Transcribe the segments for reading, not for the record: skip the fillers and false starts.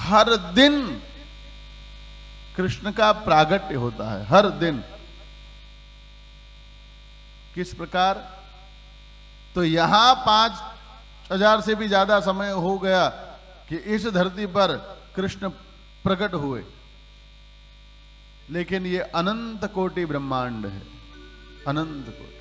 हर दिन कृष्ण का प्रागट्य होता है, हर दिन। किस प्रकार? तो यहां 5000 से भी ज्यादा समय हो गया कि इस धरती पर कृष्ण प्रकट हुए, लेकिन ये अनंत कोटि ब्रह्मांड है, अनंत कोटि,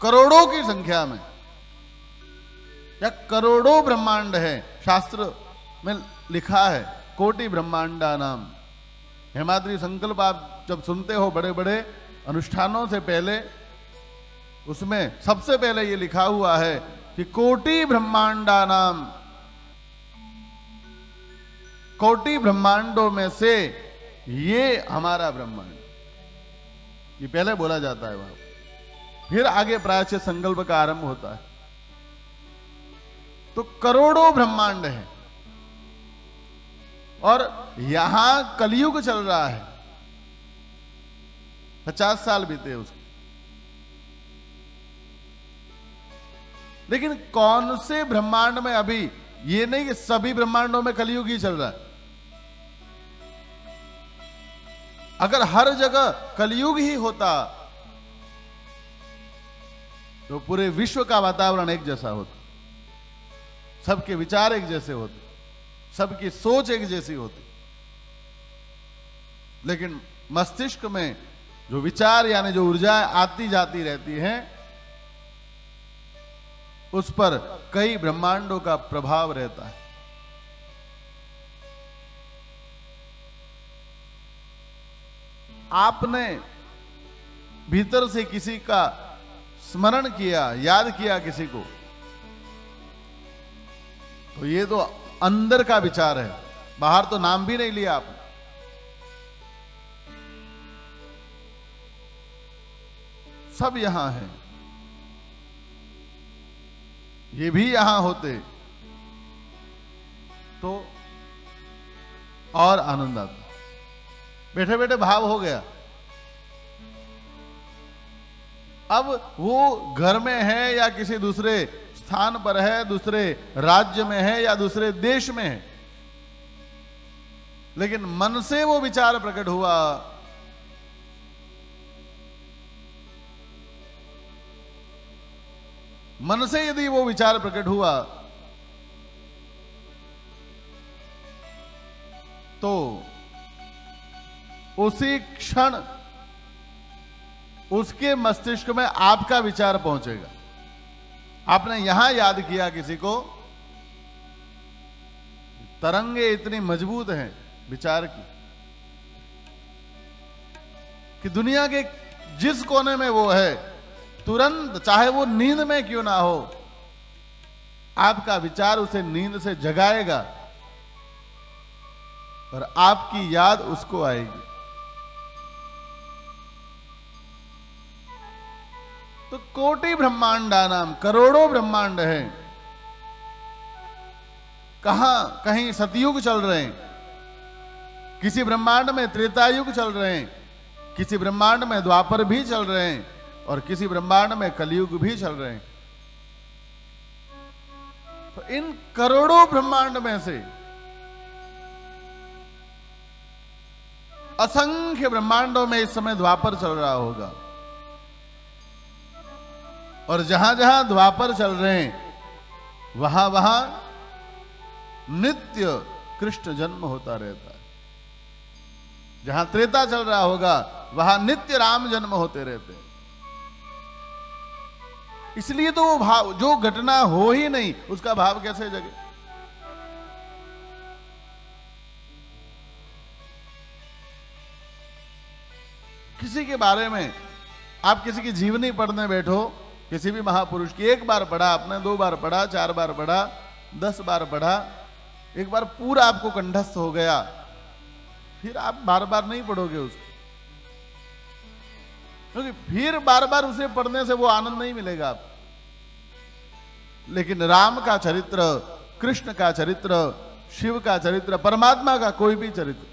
करोड़ों की संख्या में, या करोड़ों ब्रह्मांड है। शास्त्र में लिखा है कोटि ब्रह्मांडा नाम। हेमाद्री संकल्प आप जब सुनते हो बड़े बड़े अनुष्ठानों से पहले, उसमें सबसे पहले ये लिखा हुआ है कि कोटि ब्रह्मांडा नाम, कोटि ब्रह्मांडों में से ये हमारा ब्रह्मांड, ये पहले बोला जाता है वहां, फिर आगे प्रायश्चित संकल्प का आरंभ होता है। तो करोड़ों ब्रह्मांड है, और यहां कलयुग चल रहा है, 50 साल बीते उसके। लेकिन कौन से ब्रह्मांड में अभी, ये नहीं कि सभी ब्रह्मांडों में कलयुग ही चल रहा है। अगर हर जगह कलयुग ही होता तो पूरे विश्व का वातावरण एक जैसा होता, सबके विचार एक जैसे होते, सबकी सोच एक जैसी होती। लेकिन मस्तिष्क में जो विचार यानी जो ऊर्जाएं आती जाती रहती हैं, उस पर कई ब्रह्मांडों का प्रभाव रहता है। आपने भीतर से किसी का स्मरण किया, याद किया किसी को, तो ये तो अंदर का विचार है, बाहर तो नाम भी नहीं लिया आपने। सब यहां है, ये भी यहां होते तो और आनंद आता। बैठे बैठे भाव हो गया। अब वो घर में है या किसी दूसरे स्थान पर है, दूसरे राज्य में है या दूसरे देश में है, लेकिन मन से वो विचार प्रकट हुआ, मन से यदि वो विचार प्रकट हुआ तो उसी क्षण उसके मस्तिष्क में आपका विचार पहुंचेगा। आपने यहां याद किया किसी को, तरंगे इतनी मजबूत हैं विचार की कि दुनिया के जिस कोने में वो है, तुरंत, चाहे वो नींद में क्यों ना हो, आपका विचार उसे नींद से जगाएगा और आपकी याद उसको आएगी। तो कोटि ब्रह्मांडा नाम, करोड़ों ब्रह्मांड हैं। कहां कहीं सतयुग चल रहे हैं, किसी ब्रह्मांड में त्रेतायुग चल रहे हैं, किसी ब्रह्मांड में द्वापर भी चल रहे हैं, और किसी ब्रह्मांड में कलयुग भी चल रहे हैं। तो इन करोड़ों ब्रह्मांड में से असंख्य ब्रह्मांडों में इस समय द्वापर चल रहा होगा, और जहां जहां द्वापर चल रहे हैं वहां वहां नित्य कृष्ण जन्म होता रहता है। जहां त्रेता चल रहा होगा वहां नित्य राम जन्म होते रहते हैं। इसलिए तो वो भाव, जो घटना हो ही नहीं उसका भाव कैसे जगे? किसी के बारे में आप किसी की जीवनी पढ़ने बैठो, किसी भी महापुरुष की, एक बार पढ़ा आपने, 2 बार पढ़ा, 4 बार पढ़ा, 10 बार पढ़ा, एक बार पूरा आपको कंठस्थ हो गया, फिर आप बार बार नहीं पढ़ोगे उसको, क्योंकि फिर बार बार उसे पढ़ने से वो आनंद नहीं मिलेगा आपको। लेकिन राम का चरित्र, कृष्ण का चरित्र, शिव का चरित्र, परमात्मा का कोई भी चरित्र,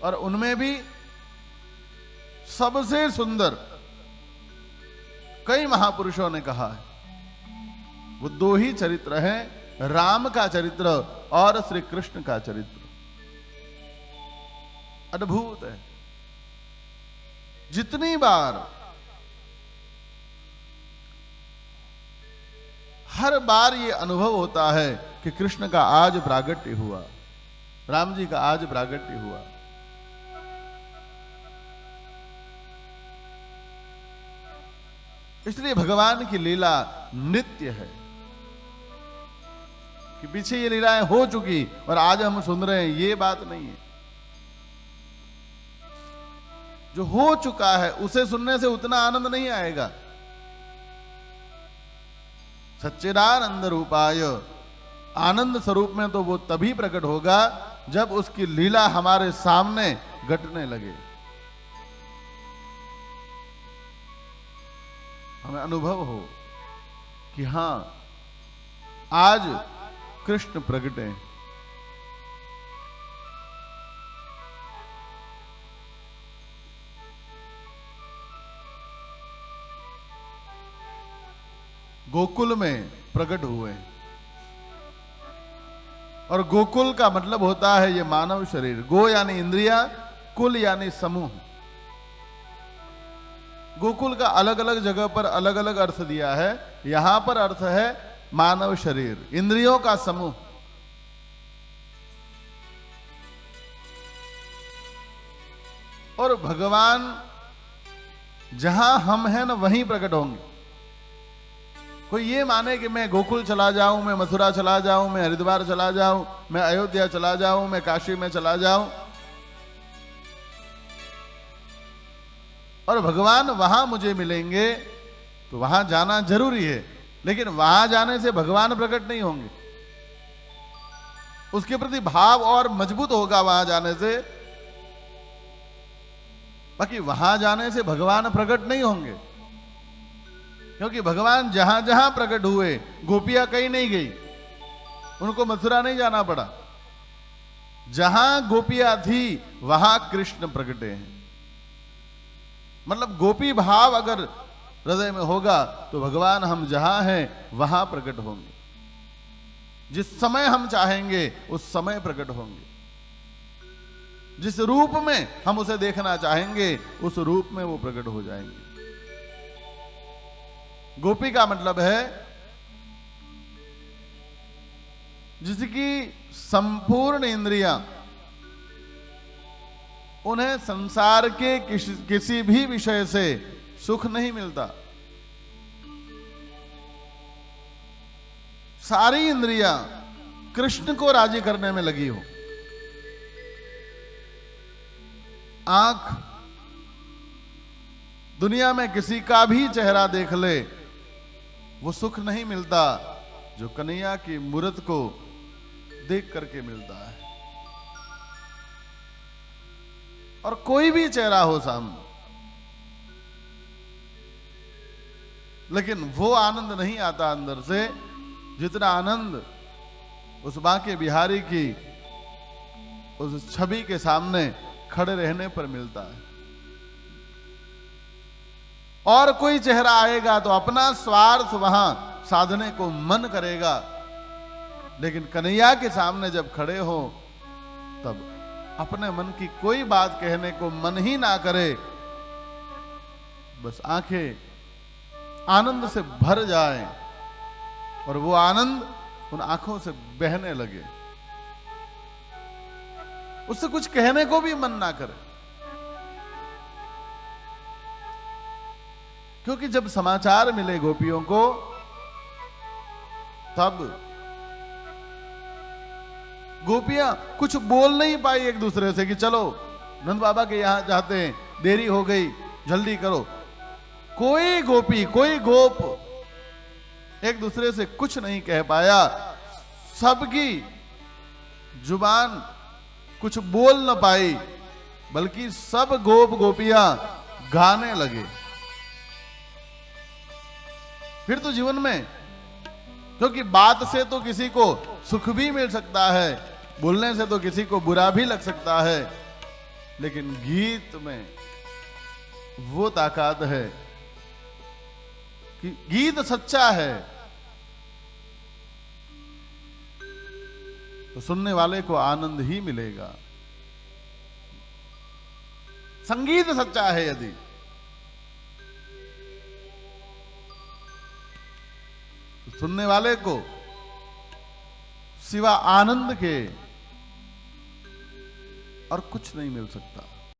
और उनमें भी सबसे सुंदर, कई महापुरुषों ने कहा है, वो 2 ही चरित्र हैं, राम का चरित्र और श्री कृष्ण का चरित्र अद्भुत है। जितनी बार, हर बार ये अनुभव होता है कि कृष्ण का आज प्रागट्य हुआ, राम जी का आज प्रागट्य हुआ। इसलिए भगवान की लीला नित्य है कि पीछे ये लीलाएं हो चुकी और आज हम सुन रहे हैं, ये बात नहीं है। जो हो चुका है उसे सुनने से उतना आनंद नहीं आएगा। सच्चिदानंद रूपाय, आनंद स्वरूप में तो वो तभी प्रकट होगा जब उसकी लीला हमारे सामने घटने लगे, हमें अनुभव हो कि हां आज कृष्ण प्रगटे। गोकुल में प्रकट हुए, और गोकुल का मतलब होता है ये मानव शरीर। गो यानी इंद्रिया, कुल यानी समूह। गोकुल का अलग अलग जगह पर अलग अलग अर्थ दिया है। यहां पर अर्थ है मानव शरीर, इंद्रियों का समूह। और भगवान जहां हम हैं ना वहीं प्रकट होंगे। कोई ये माने कि मैं गोकुल चला जाऊं, मैं मथुरा चला जाऊं, मैं हरिद्वार चला जाऊं, मैं अयोध्या चला जाऊं, मैं काशी में चला जाऊं और भगवान वहां मुझे मिलेंगे, तो वहां जाना जरूरी है। लेकिन वहां जाने से भगवान प्रकट नहीं होंगे। उसके प्रति भाव और मजबूत होगा वहां जाने से, बाकी वहां जाने से भगवान प्रकट नहीं होंगे। क्योंकि भगवान जहां जहां प्रकट हुए, गोपियां कहीं नहीं गई, उनको मथुरा नहीं जाना पड़ा। जहां गोपियां थी वहां कृष्ण प्रकटे हैं। मतलब गोपी भाव अगर हृदय में होगा तो भगवान हम जहां हैं वहां प्रकट होंगे। जिस समय हम चाहेंगे उस समय प्रकट होंगे। जिस रूप में हम उसे देखना चाहेंगे उस रूप में वो प्रकट हो जाएंगे। गोपी का मतलब है जिसकी संपूर्ण इंद्रियां उन्हें संसार के किसी भी विषय से सुख नहीं मिलता। सारी इंद्रियां कृष्ण को राजी करने में लगी हो। आंख दुनिया में किसी का भी चेहरा देख ले, वो सुख नहीं मिलता जो कन्हैया की मूरत को देख करके मिलता है। और कोई भी चेहरा हो सामने, लेकिन वो आनंद नहीं आता अंदर से जितना आनंद उस बांके बिहारी की उस छवि के सामने खड़े रहने पर मिलता है। और कोई चेहरा आएगा तो अपना स्वार्थ वहां साधने को मन करेगा, लेकिन कन्हैया के सामने जब खड़े हो तब अपने मन की कोई बात कहने को मन ही ना करे, बस आंखें आनंद से भर जाएं और वो आनंद उन आंखों से बहने लगे, उससे कुछ कहने को भी मन ना करे। क्योंकि जब समाचार मिले गोपियों को, तब गोपियां कुछ बोल नहीं पाई एक दूसरे से कि चलो नंद बाबा के यहां जाते हैं, देरी हो गई, जल्दी करो। कोई गोपी, कोई गोप एक दूसरे से कुछ नहीं कह पाया। सबकी जुबान कुछ बोल न पाई, बल्कि सब गोप गोपियां गाने लगे। फिर तो जीवन में, क्योंकि बात से तो किसी को सुख भी मिल सकता है, बोलने से तो किसी को बुरा भी लग सकता है, लेकिन गीत में वो ताकत है कि गीत सच्चा है। तो सुनने वाले को आनंद ही मिलेगा। संगीत सच्चा है यदि, तो सुनने वाले को सिवा आनंद के और कुछ नहीं मिल सकता।